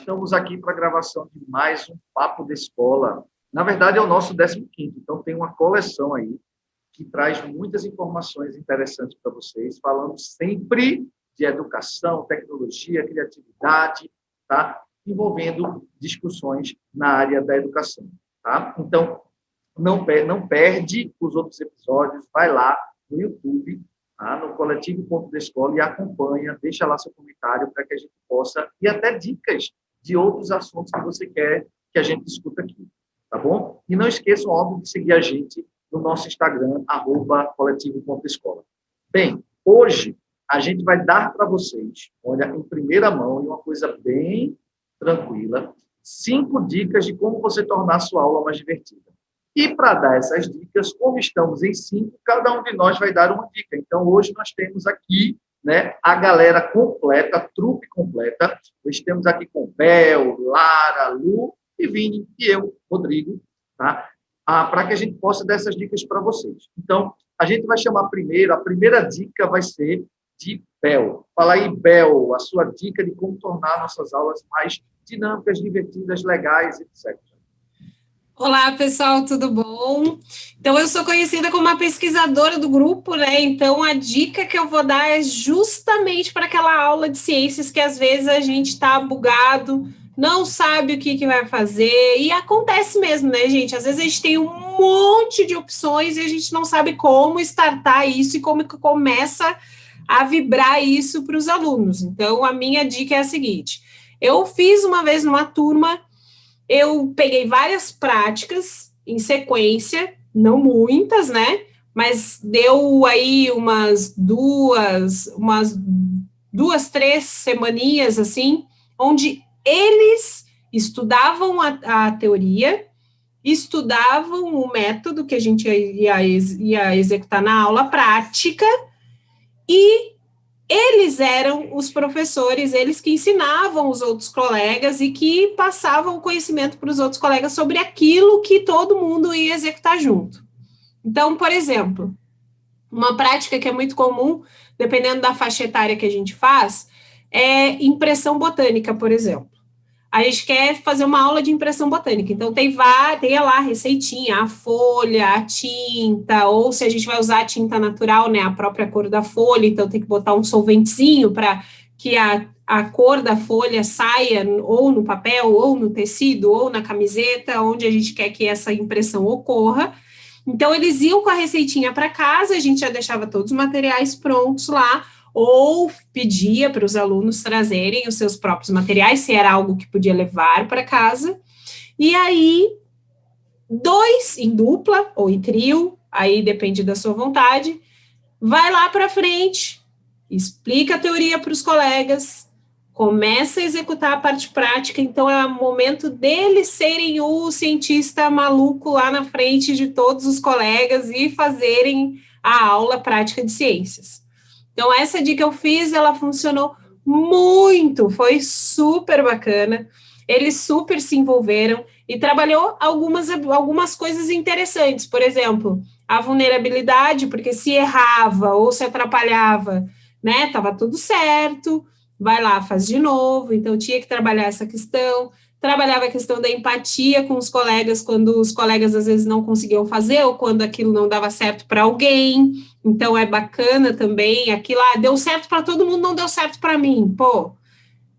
Estamos aqui para a gravação de mais um Papo da Escola. Na verdade, é o nosso 15º, então tem uma coleção aí que traz muitas informações interessantes para vocês, falando sempre de educação, tecnologia, criatividade, tá? Envolvendo discussões na área da educação. Tá? Então, não perde os outros episódios, vai lá no YouTube, tá? No Coletivo Ponto da Escola e acompanha, deixa lá seu comentário para que a gente possa, e até dicas de outros assuntos que você quer que a gente discuta aqui, tá bom? E não esqueçam, óbvio, de seguir a gente no nosso Instagram, @coletivo.escola. Bem, hoje a gente vai dar para vocês, olha, em primeira mão, e uma coisa bem tranquila, 5 dicas de como você tornar a sua aula mais divertida. E para dar essas dicas, como estamos em 5, cada um de nós vai dar uma dica. Então, hoje nós temos aqui, né, a galera completa, a trupe completa. Hoje temos aqui com Bel, Lara, Lu e Vini, e eu, Rodrigo, tá? Para que a gente possa dar essas dicas para vocês. Então, a gente vai chamar primeiro, a primeira dica vai ser de Bel. Fala aí, Bel, a sua dica de como tornar nossas aulas mais dinâmicas, divertidas, legais, etc. Olá, pessoal, tudo bom? Então, eu sou conhecida como a pesquisadora do grupo, né? Então, a dica que eu vou dar é justamente para aquela aula de ciências que às vezes a gente está bugado, não sabe o que vai fazer, e acontece mesmo, né, gente? Às vezes a gente tem um monte de opções e a gente não sabe como startar isso e como que começa a vibrar isso para os alunos. Então, a minha dica é a seguinte: eu fiz uma vez numa turma. Eu peguei várias práticas em sequência, não muitas, né? Mas deu aí umas duas, 3 semaninhas, assim, onde eles estudavam a teoria, estudavam o método que a gente ia executar na aula prática, e eles eram os professores, eles que ensinavam os outros colegas e que passavam o conhecimento para os outros colegas sobre aquilo que todo mundo ia executar junto. Então, por exemplo, uma prática que é muito comum, dependendo da faixa etária que a gente faz, é impressão botânica, por exemplo. A gente quer fazer uma aula de impressão botânica, então tem lá a receitinha, a folha, a tinta, ou se a gente vai usar a tinta natural, né, a própria cor da folha, então tem que botar um solventezinho para que a cor da folha saia ou no papel, ou no tecido, ou na camiseta, onde a gente quer que essa impressão ocorra. Então, eles iam com a receitinha para casa, a gente já deixava todos os materiais prontos lá, ou pedia para os alunos trazerem os seus próprios materiais, se era algo que podia levar para casa. E aí, 2 em dupla ou em trio, aí depende da sua vontade, vai lá para frente, explica a teoria para os colegas, começa a executar a parte prática, então é o momento deles serem o cientista maluco lá na frente de todos os colegas e fazerem a aula prática de ciências. Então, essa dica que eu fiz, ela funcionou muito, foi super bacana, eles super se envolveram e trabalhou algumas coisas interessantes, por exemplo, a vulnerabilidade, porque se errava ou se atrapalhava, né, estava tudo certo, vai lá, faz de novo, então tinha que trabalhar essa questão, trabalhava a questão da empatia com os colegas, quando os colegas às vezes não conseguiam fazer, ou quando aquilo não dava certo para alguém, então é bacana também, aquilo lá, deu certo para todo mundo, não deu certo para mim, pô,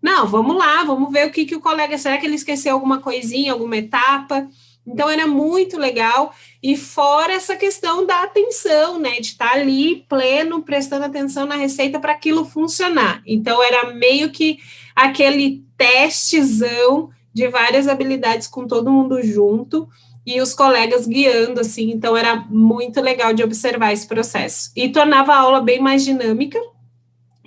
não, vamos lá, vamos ver o que o colega, será que ele esqueceu alguma coisinha, alguma etapa? Então, era muito legal, e fora essa questão da atenção, né, de estar ali pleno, prestando atenção na receita para aquilo funcionar. Então, era meio que aquele testezão de várias habilidades com todo mundo junto, e os colegas guiando, assim, então era muito legal de observar esse processo. E tornava a aula bem mais dinâmica,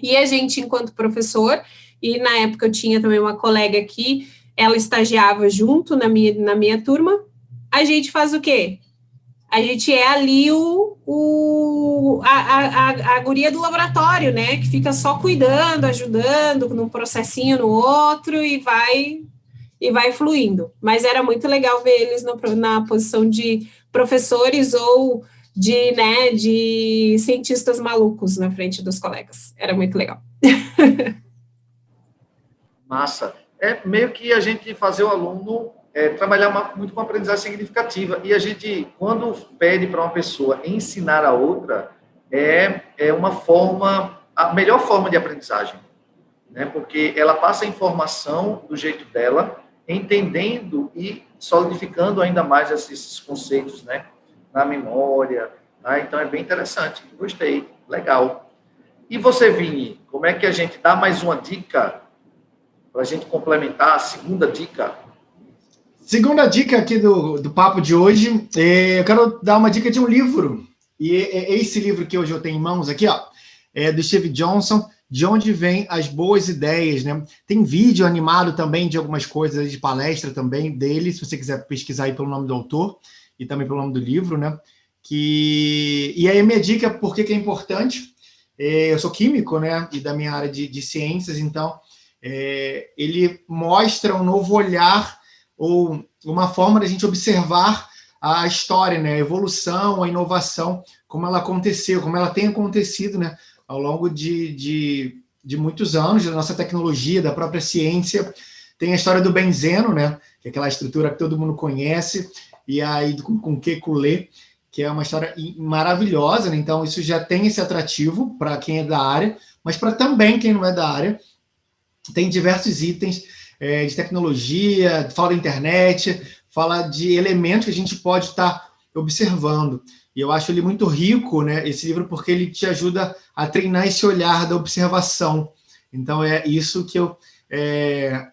e a gente, enquanto professor, e na época eu tinha também uma colega que ela estagiava junto na minha turma, a gente faz o quê? A gente é ali a guria do laboratório, né? Que fica só cuidando, ajudando, num processinho no outro e vai fluindo. Mas era muito legal ver eles na posição de professores ou de cientistas malucos na frente dos colegas. Era muito legal. Massa. é meio que a gente fazer o aluno trabalhar muito com aprendizagem significativa. E a gente, quando pede para uma pessoa ensinar a outra, é uma forma, a melhor forma de aprendizagem, né? Porque ela passa a informação do jeito dela, entendendo e solidificando ainda mais esses conceitos, né, na memória. Tá? Então, é bem interessante. Gostei. Legal. E você, Vini, como é que a gente dá mais uma dica para a gente complementar a segunda dica? Segunda dica aqui do papo de hoje, eu quero dar uma dica de um livro. E esse livro que hoje eu tenho em mãos aqui, ó, é do Steve Johnson, De Onde Vêm as Boas Ideias, né? Tem vídeo animado também de algumas coisas, de palestra também dele, se você quiser pesquisar aí pelo nome do autor e também pelo nome do livro, né? E aí a minha dica, por que é importante? Eu sou químico, né? E da minha área de ciências, então ele mostra um novo olhar ou uma forma da gente observar a história, né? A evolução, a inovação, como ela aconteceu, como ela tem acontecido, né? Ao longo de muitos anos, da nossa tecnologia, da própria ciência. Tem a história do benzeno, né? Que é aquela estrutura que todo mundo conhece, e aí com Kekulé, que é uma história maravilhosa, né? Então isso já tem esse atrativo para quem é da área, mas para também quem não é da área. Tem diversos itens de tecnologia, fala da internet, fala de elementos que a gente pode estar observando. E eu acho ele muito rico, né, esse livro, porque ele te ajuda a treinar esse olhar da observação. Então, é isso que eu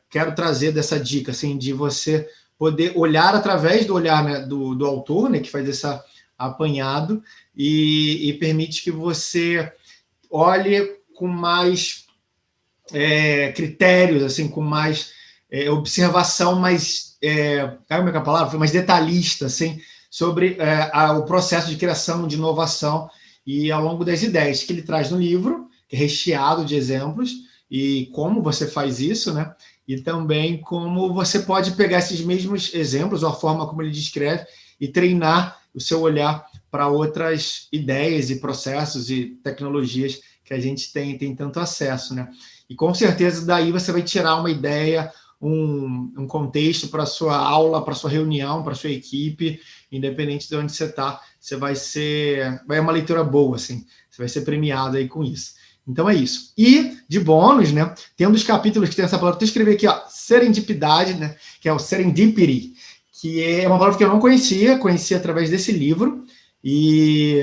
quero trazer dessa dica, assim, de você poder olhar através do olhar, né, do autor, né, que faz esse apanhado, e permite que você olhe com mais critérios, assim, com mais observação, mais, como é que é a palavra? Mais detalhista, assim, sobre o processo de criação, de inovação, e ao longo das ideias que ele traz no livro, que é recheado de exemplos, e como você faz isso, né? E também como você pode pegar esses mesmos exemplos, ou a forma como ele descreve, e treinar o seu olhar para outras ideias e processos e tecnologias que a gente tem tanto acesso, né? E com certeza daí você vai tirar uma ideia, um contexto para a sua aula, para a sua reunião, para a sua equipe, independente de onde você está, vai uma leitura boa, assim, você vai ser premiado aí com isso. Então é isso. E, de bônus, né, tem um dos capítulos que tem essa palavra, eu escrevi aqui, ó, serendipidade, né, que é o serendipity, que é uma palavra que eu não conheci através desse livro, e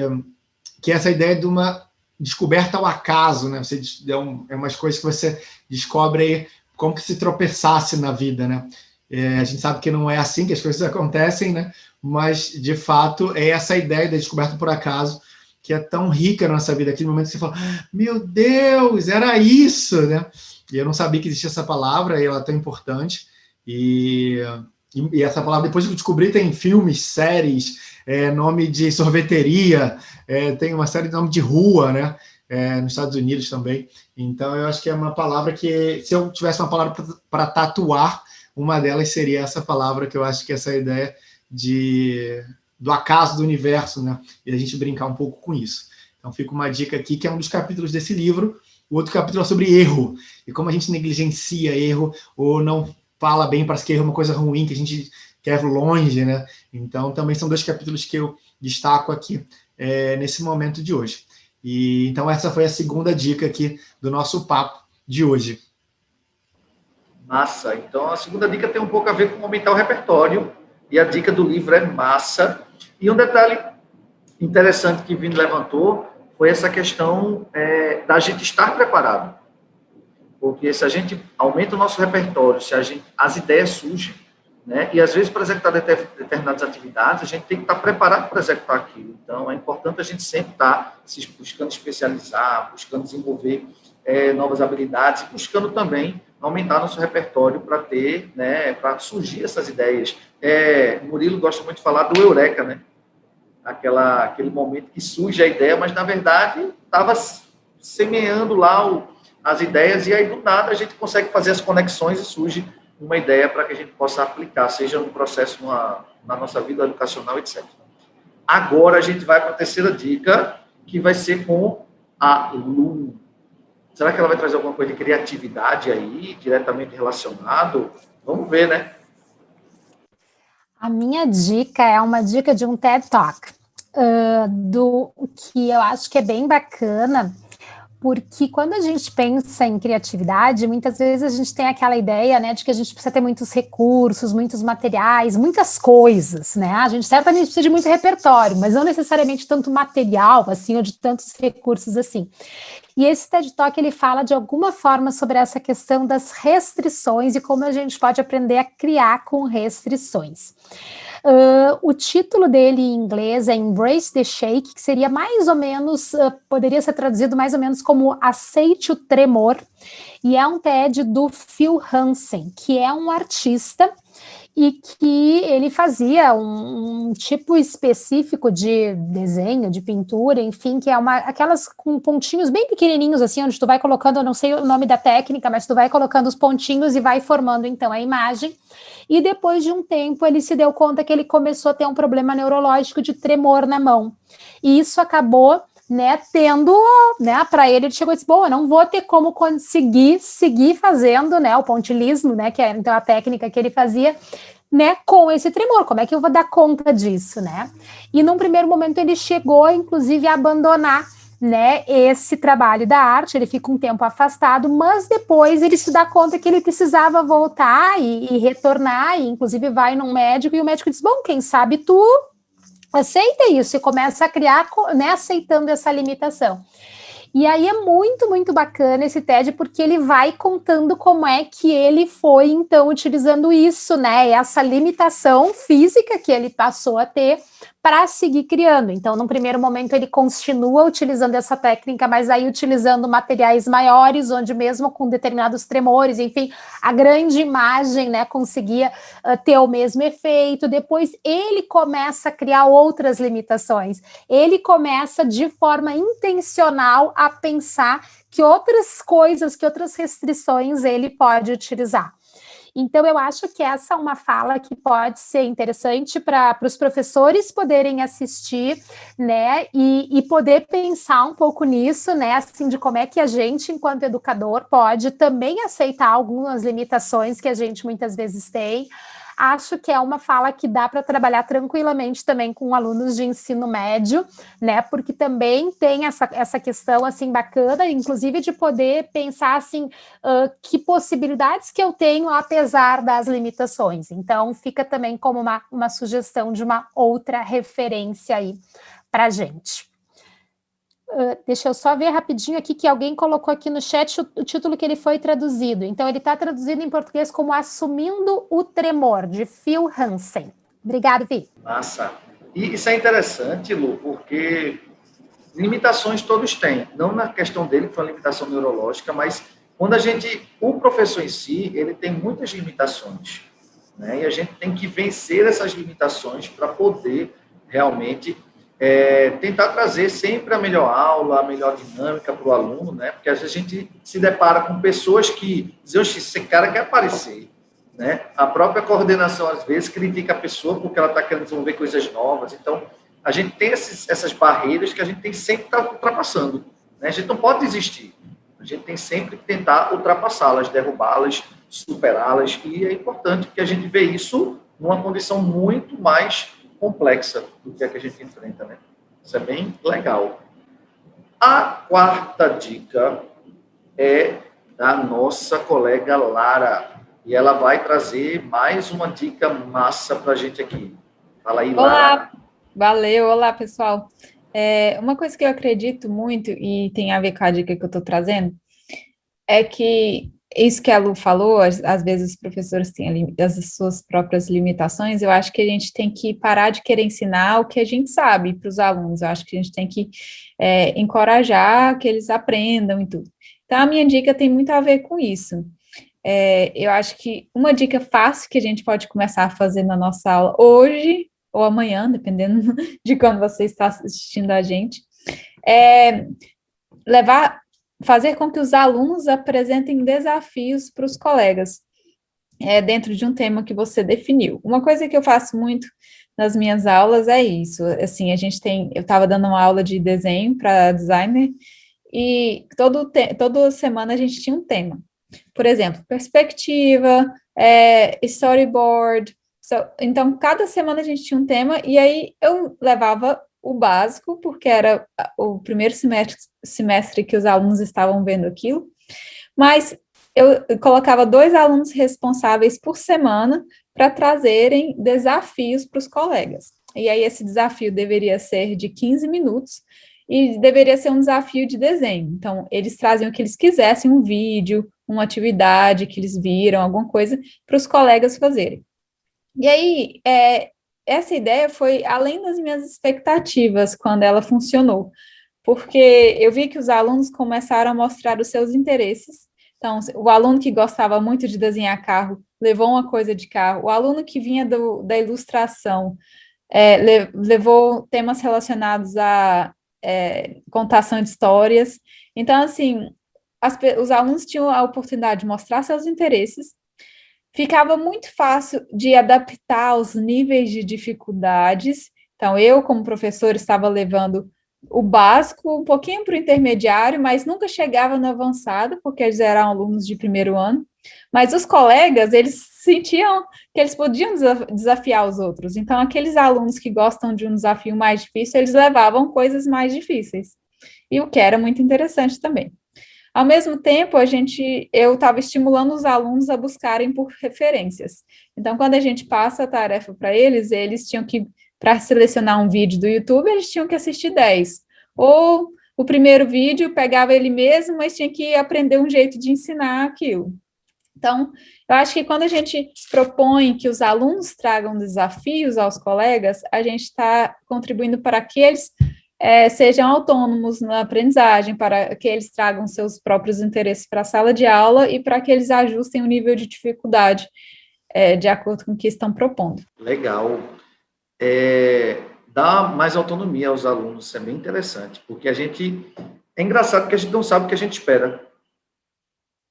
que é essa ideia de uma descoberta ao acaso, né? É umas coisas que você descobre aí como que se tropeçasse na vida, né? A gente sabe que não é assim que as coisas acontecem, né? Mas, de fato, é essa ideia da descoberta por acaso que é tão rica na nossa vida. Aquele momento que você fala, meu Deus, era isso, né? E eu não sabia que existia essa palavra, e ela é tão importante. E essa palavra, depois que eu descobri, tem filmes, séries, nome de sorveteria, tem uma série de nome de rua, né? Nos Estados Unidos também. Então, eu acho que é uma palavra que, se eu tivesse uma palavra para tatuar, uma delas seria essa palavra, que eu acho que é essa ideia do acaso do universo, né? E a gente brincar um pouco com isso. Então, fica uma dica aqui, que é um dos capítulos desse livro. O outro capítulo é sobre erro, e como a gente negligencia erro, ou não fala bem, parece que erro é uma coisa ruim, que a gente quer longe, né? Então, também são dois capítulos que eu destaco aqui nesse momento de hoje. E então, essa foi a segunda dica aqui do nosso papo de hoje. Massa. Então, a segunda dica tem um pouco a ver com aumentar o repertório, e a dica do livro é massa. E um detalhe interessante que o Vini levantou foi essa questão da gente estar preparado. Porque se a gente aumenta o nosso repertório, as ideias surgem, né? E às vezes para executar determinadas atividades, a gente tem que estar preparado para executar aquilo. Então, é importante a gente sempre estar buscando especializar, buscando desenvolver novas habilidades, e buscando também aumentar nosso repertório para ter, né, para surgir essas ideias. Murilo gosta muito de falar do eureka, né? Aquele momento que surge a ideia, mas na verdade estava semeando lá as ideias, e aí do nada a gente consegue fazer as conexões e surge uma ideia para que a gente possa aplicar, seja no processo na nossa vida educacional, etc. Agora a gente vai para a terceira dica, que vai ser com aluno. Será que ela vai trazer alguma coisa de criatividade aí, diretamente relacionado? Vamos ver, né? A minha dica é uma dica de um TED Talk, do que eu acho que é bem bacana, porque quando a gente pensa em criatividade, muitas vezes a gente tem aquela ideia, né, de que a gente precisa ter muitos recursos, muitos materiais, muitas coisas, né? A gente certamente precisa de muito repertório, mas não necessariamente tanto material, assim, ou de tantos recursos assim. E esse TED Talk, ele fala de alguma forma sobre essa questão das restrições e como a gente pode aprender a criar com restrições. O título dele em inglês é Embrace the Shake, que seria mais ou menos, poderia ser traduzido mais ou menos como Aceite o Tremor, e é um TED do Phil Hansen, que é um artista e que ele fazia um tipo específico de desenho, de pintura, enfim, que é aquelas com pontinhos bem pequenininhos, assim, onde tu vai colocando, eu não sei o nome da técnica, mas tu vai colocando os pontinhos e vai formando, então, a imagem. E depois de um tempo, ele se deu conta que ele começou a ter um problema neurológico de tremor na mão. E isso acabou, né, tendo, né, para ele chegou e disse, bom, eu não vou ter como conseguir seguir fazendo, né, o pontilhismo, né, que é então a técnica que ele fazia, né, com esse tremor, como é que eu vou dar conta disso, né? E num primeiro momento ele chegou, inclusive, a abandonar, né, esse trabalho da arte, ele fica um tempo afastado, mas depois ele se dá conta que ele precisava voltar e retornar, e inclusive vai num médico, e o médico diz, bom, quem sabe tu aceita isso, e começa a criar, né, aceitando essa limitação. E aí é muito, muito bacana esse TED, porque ele vai contando como é que ele foi, então, utilizando isso, né, essa limitação física que ele passou a ter para seguir criando. Então, num primeiro momento, ele continua utilizando essa técnica, mas aí utilizando materiais maiores, onde mesmo com determinados tremores, enfim, a grande imagem, né, conseguia ter o mesmo efeito. Depois, ele começa a criar outras limitações. Ele começa, de forma intencional, a pensar que outras coisas, que outras restrições ele pode utilizar. Então, eu acho que essa é uma fala que pode ser interessante para os professores poderem assistir, né, e poder pensar um pouco nisso, né, assim, de como é que a gente, enquanto educador, pode também aceitar algumas limitações que a gente muitas vezes tem. Acho que é uma fala que dá para trabalhar tranquilamente também com alunos de ensino médio, né? Porque também tem essa questão assim bacana, inclusive de poder pensar assim, que possibilidades que eu tenho apesar das limitações. Então, fica também como uma sugestão de uma outra referência aí para a gente. Deixa eu só ver rapidinho aqui que alguém colocou aqui no chat o título que ele foi traduzido. Então, ele está traduzido em português como Assumindo o Tremor, de Phil Hansen. Obrigado, Vi. Massa. E isso é interessante, Lu, porque limitações todos têm. Não na questão dele, que foi uma limitação neurológica, mas quando o professor em si, ele tem muitas limitações, né? E a gente tem que vencer essas limitações para poder realmente tentar trazer sempre a melhor aula, a melhor dinâmica para o aluno, né? Porque às vezes a gente se depara com pessoas que dizem, esse cara quer aparecer, né? A própria coordenação, às vezes, critica a pessoa porque ela está querendo desenvolver coisas novas. Então, a gente tem essas barreiras que a gente tem sempre que estar ultrapassando, né? A gente não pode desistir. A gente tem sempre que tentar ultrapassá-las, derrubá-las, superá-las. E é importante que a gente vê isso numa condição muito mais complexa do que a gente enfrenta, né? Isso é bem legal. A quarta dica é da nossa colega Lara. E ela vai trazer mais uma dica massa para a gente aqui. Fala aí, Lara. Olá, valeu, olá, pessoal. Uma coisa que eu acredito muito, e tem a ver com a dica que eu estou trazendo, é que isso que a Lu falou, às vezes os professores têm as suas próprias limitações, eu acho que a gente tem que parar de querer ensinar o que a gente sabe para os alunos, eu acho que a gente tem que encorajar que eles aprendam e tudo. Então, a minha dica tem muito a ver com isso. Eu acho que uma dica fácil que a gente pode começar a fazer na nossa aula hoje ou amanhã, dependendo de quando você está assistindo a gente, é fazer com que os alunos apresentem desafios para os colegas, dentro de um tema que você definiu. Uma coisa que eu faço muito nas minhas aulas é isso, assim, eu estava dando uma aula de desenho para designer, e toda semana a gente tinha um tema. Por exemplo, perspectiva, storyboard. Então, cada semana a gente tinha um tema, e aí eu levava o básico, porque era o primeiro semestre que os alunos estavam vendo aquilo, mas eu colocava 2 alunos responsáveis por semana para trazerem desafios para os colegas. E aí esse desafio deveria ser de 15 minutos, e deveria ser um desafio de desenho. Então, eles traziam o que eles quisessem, um vídeo, uma atividade que eles viram, alguma coisa, para os colegas fazerem. E aí, essa ideia foi além das minhas expectativas quando ela funcionou, porque eu vi que os alunos começaram a mostrar os seus interesses. Então, o aluno que gostava muito de desenhar carro levou uma coisa de carro, o aluno que vinha da ilustração levou temas relacionados a contação de histórias. Então, assim, os alunos tinham a oportunidade de mostrar seus interesses, ficava muito fácil de adaptar aos níveis de dificuldades. Então, eu, como professor, estava levando o básico um pouquinho para o intermediário, mas nunca chegava no avançado, porque eles eram alunos de primeiro ano. Mas os colegas, eles sentiam que eles podiam desafiar os outros. Então, aqueles alunos que gostam de um desafio mais difícil, eles levavam coisas mais difíceis. E o que era muito interessante também. Ao mesmo tempo, eu estava estimulando os alunos a buscarem por referências. Então, quando a gente passa a tarefa para eles tinham que, para selecionar um vídeo do YouTube, eles tinham que assistir 10. Ou o primeiro vídeo pegava ele mesmo, mas tinha que aprender um jeito de ensinar aquilo. Então, eu acho que quando a gente propõe que os alunos tragam desafios aos colegas, a gente está contribuindo para que eles sejam autônomos na aprendizagem, para que eles tragam seus próprios interesses para a sala de aula e para que eles ajustem o nível de dificuldade de acordo com o que estão propondo. Legal. Dar mais autonomia aos alunos, isso é bem interessante, porque é engraçado que a gente não sabe o que a gente espera,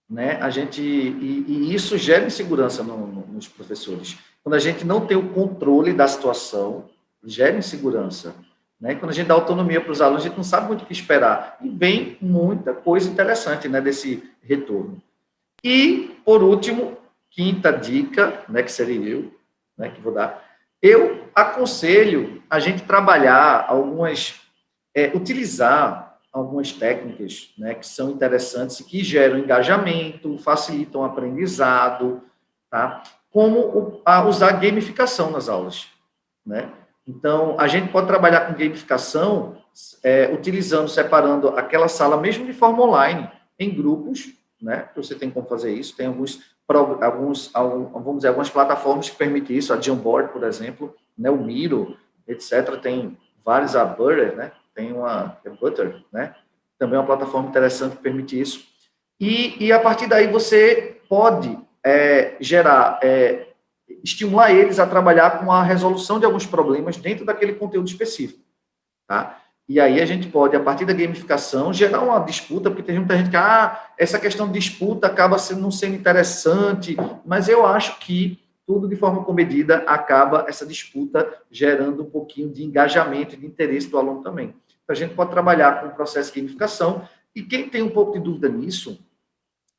né? E isso gera insegurança nos professores. Quando a gente não tem o controle da situação, gera insegurança. Né? Quando a gente dá autonomia para os alunos, a gente não sabe muito o que esperar. E vem muita coisa interessante, né, desse retorno. E, por último, quinta dica, né, que seria eu, né, que vou dar, eu aconselho a gente trabalhar utilizar algumas técnicas, né, que são interessantes e que geram engajamento, facilitam o aprendizado, tá? Como usar gamificação nas aulas, né? Então, a gente pode trabalhar com gamificação separando aquela sala, mesmo de forma online, em grupos, né? Você tem como fazer isso, tem algumas plataformas que permitem isso, a Jamboard, por exemplo, né? O Miro, etc. Tem vários, a Butter, né? Tem uma Butter, né? Também é uma plataforma interessante que permite isso. E a partir daí você pode estimular eles a trabalhar com a resolução de alguns problemas dentro daquele conteúdo específico, tá? E aí a gente pode, a partir da gamificação, gerar uma disputa, porque tem muita gente que, essa questão de disputa acaba não sendo interessante, mas eu acho que tudo de forma comedida acaba essa disputa gerando um pouquinho de engajamento e de interesse do aluno também. Então, a gente pode trabalhar com o processo de gamificação, e quem tem um pouco de dúvida nisso,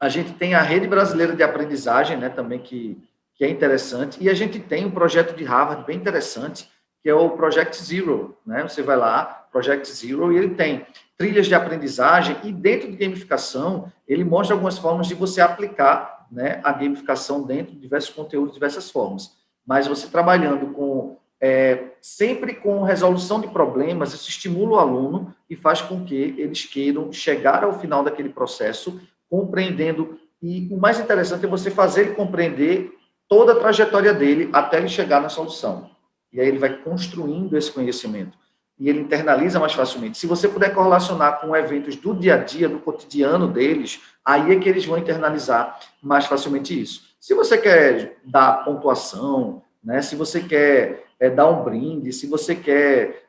a gente tem a Rede Brasileira de Aprendizagem, né, também, que é interessante, e a gente tem um projeto de Harvard bem interessante, que é o Project Zero, né? Você vai lá, Project Zero, e ele tem trilhas de aprendizagem, e dentro de gamificação, ele mostra algumas formas de você aplicar, né, a gamificação dentro de diversos conteúdos, de diversas formas. Mas você trabalhando sempre com resolução de problemas, isso estimula o aluno e faz com que eles queiram chegar ao final daquele processo, compreendendo, e o mais interessante é você fazer ele compreender toda a trajetória dele até ele chegar na solução. E aí ele vai construindo esse conhecimento. E ele internaliza mais facilmente. Se você puder correlacionar com eventos do dia a dia, do cotidiano deles, aí é que eles vão internalizar mais facilmente isso. Se você quer dar pontuação, né, se você quer dar um brinde, se você quer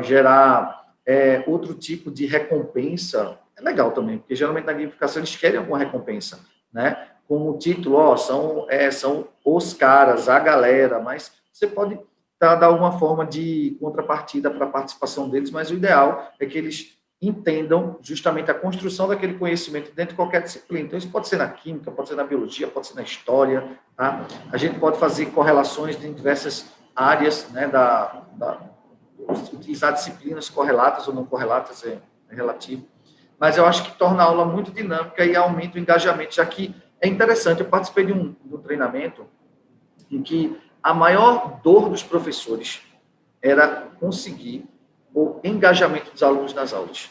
gerar outro tipo de recompensa, é legal também, porque geralmente na gamificação eles querem alguma recompensa, né? Como o título, são os caras, a galera, mas você pode dar alguma forma de contrapartida para a participação deles, mas o ideal é que eles entendam justamente a construção daquele conhecimento dentro de qualquer disciplina. Então, isso pode ser na química, pode ser na biologia, pode ser na história, tá? A gente pode fazer correlações em diversas áreas, né, utilizar disciplinas correlatas ou não correlatas é relativo, mas eu acho que torna a aula muito dinâmica e aumenta o engajamento, já que é interessante. Eu participei de um treinamento em que a maior dor dos professores era conseguir o engajamento dos alunos nas aulas.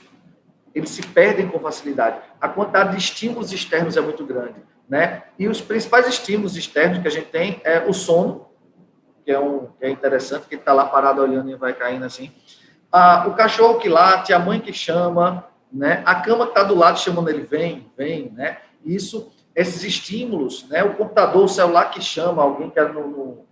Eles se perdem com facilidade. A quantidade de estímulos externos é muito grande, né? E os principais estímulos externos que a gente tem é o sono, que é interessante, que ele está lá parado olhando e vai caindo assim. O cachorro que late, a mãe que chama, né? A cama que está do lado chamando ele, vem, né? Esses estímulos, né? O computador, o celular que chama, alguém que é no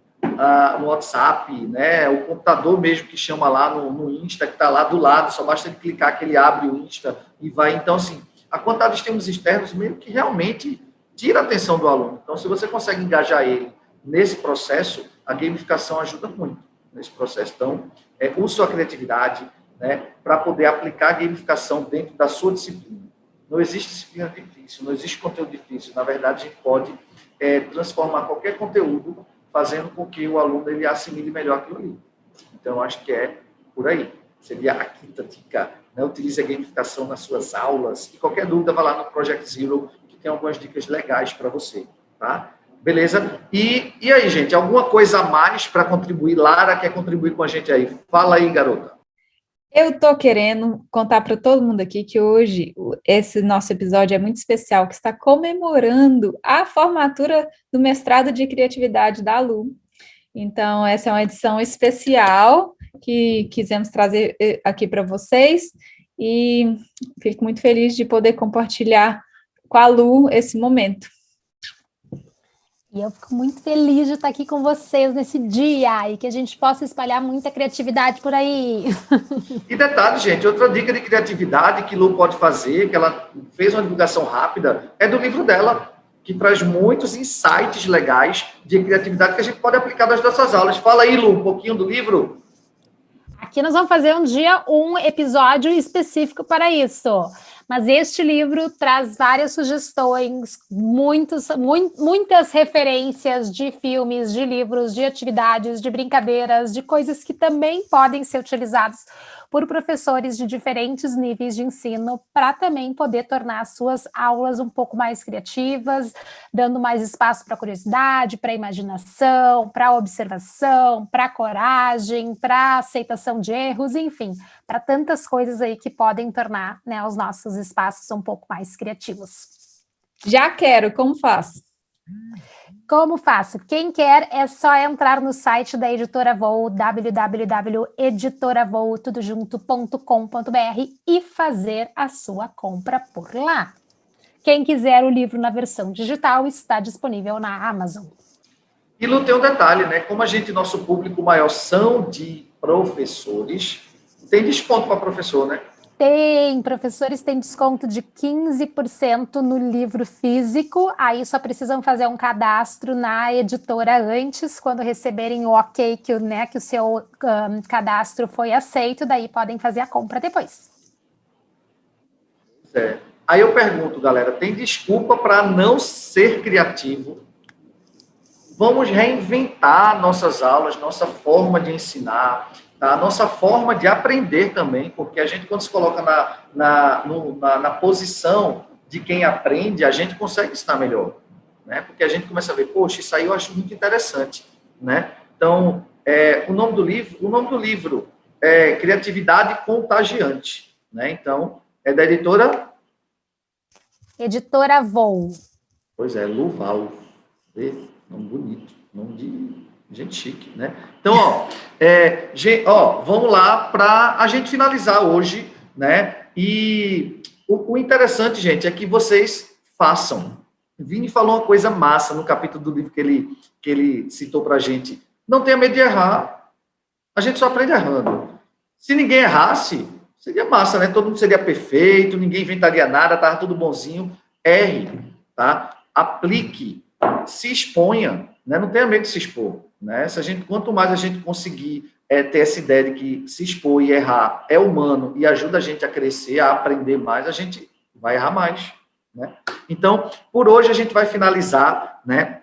WhatsApp, né? O computador mesmo que chama lá no Insta, que está lá do lado, só basta ele clicar que ele abre o Insta e vai. Então, assim, a quantidade de estímulos externos meio que realmente tira a atenção do aluno. Então, se você consegue engajar ele nesse processo, a gamificação ajuda muito nesse processo. Então, use sua criatividade, né, para poder aplicar a gamificação dentro da sua disciplina. Não existe disciplina difícil, não existe conteúdo difícil. Na verdade, a gente pode transformar qualquer conteúdo fazendo com que o aluno ele assimile melhor aquilo ali. Então, acho que é por aí. Seria a quinta dica, né? Utilize a gamificação nas suas aulas. E qualquer dúvida, vá lá no Project Zero, que tem algumas dicas legais para você, tá? Beleza? E aí, gente, alguma coisa a mais para contribuir? Lara quer contribuir com a gente aí. Fala aí, garota. Eu estou querendo contar para todo mundo aqui que hoje esse nosso episódio é muito especial, que está comemorando a formatura do mestrado de criatividade da Lu. Então, essa é uma edição especial que quisemos trazer aqui para vocês e fico muito feliz de poder compartilhar com a Lu esse momento. E eu fico muito feliz de estar aqui com vocês nesse dia e que a gente possa espalhar muita criatividade por aí. E detalhe, gente, outra dica de criatividade que Lu pode fazer, que ela fez uma divulgação rápida, é do livro dela, que traz muitos insights legais de criatividade que a gente pode aplicar nas nossas aulas. Fala aí, Lu, um pouquinho do livro. Aqui nós vamos fazer um episódio específico para isso. Mas este livro traz várias sugestões, muitas referências de filmes, de livros, de atividades, de brincadeiras, de coisas que também podem ser utilizadas por professores de diferentes níveis de ensino para também poder tornar as suas aulas um pouco mais criativas, dando mais espaço para curiosidade, para imaginação, para observação, para coragem, para aceitação de erros, enfim, para tantas coisas aí que podem tornar, né, os nossos espaços um pouco mais criativos. Já quero, como faço? Como faço? Quem quer é só entrar no site da Editora Voo, www.editoravoo.com.br e fazer a sua compra por lá. Quem quiser o livro na versão digital está disponível na Amazon. E Lu, tem um detalhe, né? Como nosso público maior são de professores, tem desconto para professor, né? Tem, professores têm desconto de 15% no livro físico, aí só precisam fazer um cadastro na editora antes, quando receberem o ok que o seu cadastro foi aceito, daí podem fazer a compra depois. Aí eu pergunto, galera, tem desculpa para não ser criativo? Vamos reinventar nossas aulas, nossa forma de ensinar, a nossa forma de aprender também, porque a gente, quando se coloca na posição de quem aprende, a gente consegue ensinar melhor, né? Porque a gente começa a ver, poxa, isso aí eu acho muito interessante, né? Então, o nome do livro é Criatividade Contagiante, né? Então, é da editora? Editora Voo. Pois é, Luval. Nome bonito, nome de gente chique, né? Então, vamos lá para a gente finalizar hoje, né? E o interessante, gente, é que vocês façam. Vini falou uma coisa massa no capítulo do livro que ele citou para a gente. Não tenha medo de errar. A gente só aprende errando. Se ninguém errasse, seria massa, né? Todo mundo seria perfeito, ninguém inventaria nada, estava tudo bonzinho. Erre, tá? Aplique, se exponha, né? Não tenha medo de se expor, né? Quanto mais a gente conseguir ter essa ideia de que se expor e errar é humano e ajuda a gente a crescer, a aprender mais, a gente vai errar mais, né? Então, por hoje a gente vai finalizar, né,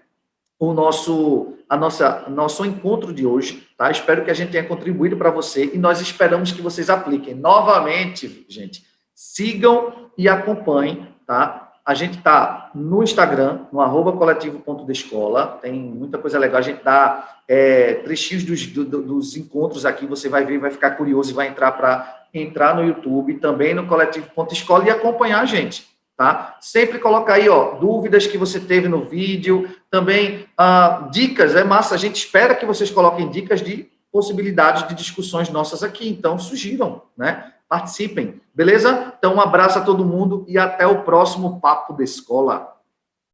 o nosso encontro de hoje, tá? Espero que a gente tenha contribuído para você e nós esperamos que vocês apliquem. Novamente, gente, sigam e acompanhem, tá? A gente está no Instagram, no @coletivo.descola, tem muita coisa legal, a gente dá trechinhos dos encontros aqui, você vai ver, vai ficar curioso e vai entrar no YouTube, também no coletivo.escola e acompanhar a gente, tá? Sempre coloca aí, ó, dúvidas que você teve no vídeo, também dicas, é massa, a gente espera que vocês coloquem dicas de possibilidades de discussões nossas aqui, então sugiram, né? Participem, beleza? Então, um abraço a todo mundo e até o próximo Papo da Escola.